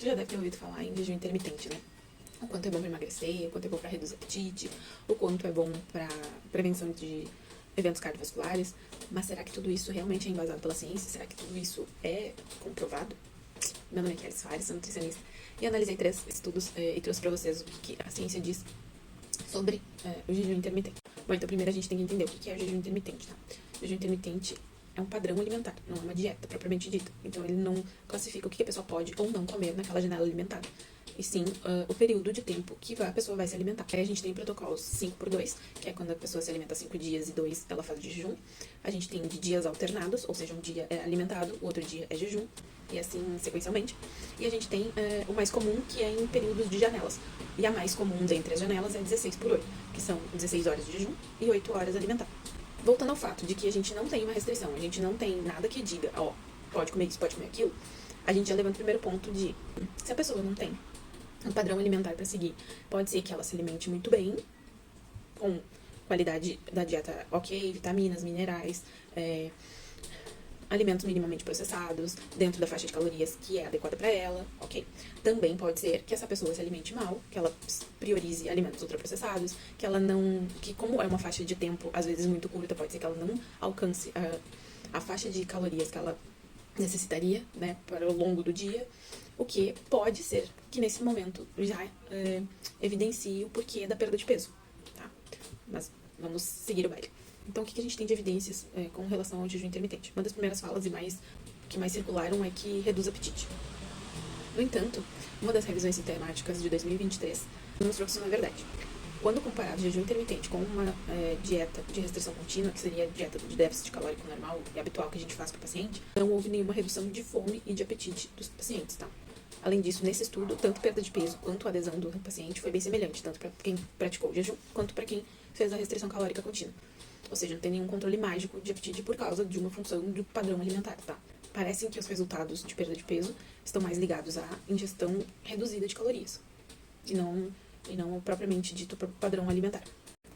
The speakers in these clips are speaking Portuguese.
Você já deve ter ouvido falar em jejum intermitente, né? O quanto é bom para emagrecer, o quanto é bom para reduzir apetite, o quanto é bom para prevenção de eventos cardiovasculares. Mas será que tudo isso realmente é embasado pela ciência? Será que tudo isso é comprovado? Meu nome é Kelly Soares, sou nutricionista e analisei 3 estudos e trouxe para vocês o que a ciência diz sobre o jejum intermitente. Bom, então primeiro a gente tem que entender o que é o jejum intermitente, tá? O jejum intermitente é um padrão alimentar, não é uma dieta propriamente dita. Então ele não classifica o que a pessoa pode ou não comer naquela janela alimentar, e sim o período de tempo que a pessoa vai se alimentar. Aí a gente tem protocolos 5x2, que é quando a pessoa se alimenta 5 dias e 2 ela faz de jejum. A gente tem de dias alternados, ou seja, um dia é alimentado, o outro dia é jejum, e assim sequencialmente. E a gente tem o mais comum, que é em períodos de janelas. E a mais comum dentre as janelas é 16x8, que são 16 horas de jejum e 8 horas alimentar. Voltando ao fato de que a gente não tem uma restrição, a gente não tem nada que diga, ó, pode comer isso, pode comer aquilo, a gente já levanta o primeiro ponto de, se a pessoa não tem um padrão alimentar para seguir, pode ser que ela se alimente muito bem, com qualidade da dieta ok, vitaminas, minerais, alimentos minimamente processados, dentro da faixa de calorias que é adequada para ela, ok. Também pode ser que essa pessoa se alimente mal, que ela priorize alimentos ultraprocessados, que ela não, que como é uma faixa de tempo às vezes muito curta, pode ser que ela não alcance a faixa de calorias que ela necessitaria, né, para o longo do dia, o que pode ser que nesse momento já evidencie o porquê da perda de peso, tá? Mas vamos seguir o baile. Então, o que a gente tem de evidências com relação ao jejum intermitente? Uma das primeiras falas que mais circularam é que reduz apetite. No entanto, uma das revisões sistemáticas de 2023 mostrou que isso não é verdade. Quando comparado o jejum intermitente com uma dieta de restrição contínua, que seria a dieta de déficit calórico normal e habitual que a gente faz para o paciente, não houve nenhuma redução de fome e de apetite dos pacientes, tá? Além disso, nesse estudo, tanto perda de peso quanto a adesão do paciente foi bem semelhante, tanto para quem praticou o jejum quanto para quem fez a restrição calórica contínua. Ou seja, não tem nenhum controle mágico de apetite por causa de uma função do padrão alimentar, tá? Parecem que os resultados de perda de peso estão mais ligados à ingestão reduzida de calorias, e não propriamente dito padrão alimentar.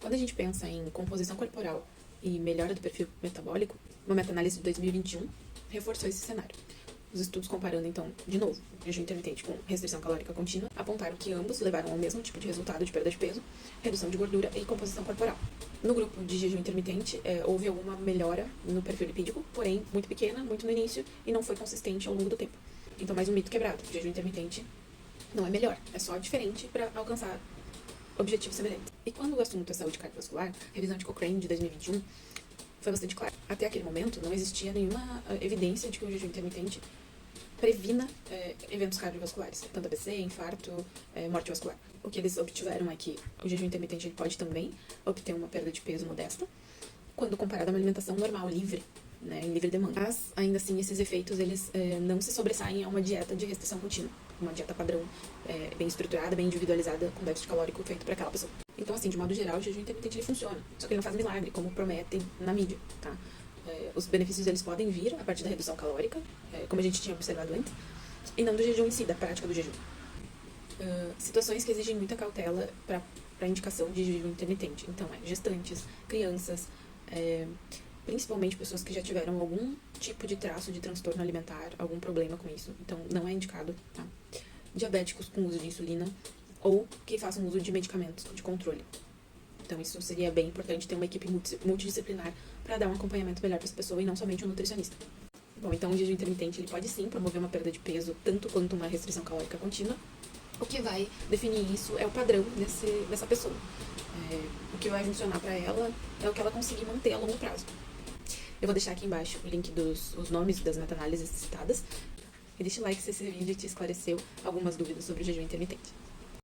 Quando a gente pensa em composição corporal e melhora do perfil metabólico, uma meta-análise de 2021 reforçou esse cenário. Os estudos comparando, então, de novo, jejum intermitente com restrição calórica contínua, apontaram que ambos levaram ao mesmo tipo de resultado de perda de peso, redução de gordura e composição corporal. No grupo de jejum intermitente, houve alguma melhora no perfil lipídico, porém muito pequena, muito no início, e não foi consistente ao longo do tempo. Então, mais um mito quebrado. O jejum intermitente não é melhor, é só diferente para alcançar objetivos semelhantes. E quando o assunto é saúde cardiovascular, a revisão de Cochrane de 2021 foi bastante clara. Até aquele momento, não existia nenhuma evidência de que o jejum intermitente previna eventos cardiovasculares, tanto AVC, infarto, morte vascular. O que eles obtiveram é que o jejum intermitente ele pode também obter uma perda de peso modesta, quando comparado a uma alimentação normal, livre, né, em livre demanda. Mas, ainda assim, esses efeitos eles não se sobressaem a uma dieta de restrição contínua, uma dieta padrão, bem estruturada, bem individualizada, com déficit calórico feito para aquela pessoa. Então, assim, de modo geral, o jejum intermitente ele funciona, só que ele não faz milagre, como prometem na mídia, tá? Os benefícios eles podem vir a partir da redução calórica, como a gente tinha observado antes, e não do jejum em si, da prática do jejum. Situações que exigem muita cautela para indicação de jejum intermitente. Então, gestantes, crianças, principalmente pessoas que já tiveram algum tipo de traço de transtorno alimentar, algum problema com isso. Então, não é indicado, tá? Diabéticos com uso de insulina ou que façam uso de medicamentos de controle. Então, isso seria bem importante ter uma equipe multidisciplinar para dar um acompanhamento melhor para essa pessoa e não somente um nutricionista. Bom, então o jejum intermitente ele pode sim promover uma perda de peso, tanto quanto uma restrição calórica contínua. O que vai definir isso é o padrão dessa pessoa. O que vai funcionar para ela é o que ela conseguir manter a longo prazo. Eu vou deixar aqui embaixo o link dos nomes das meta-análises citadas. E deixa o like se esse vídeo te esclareceu algumas dúvidas sobre o jejum intermitente.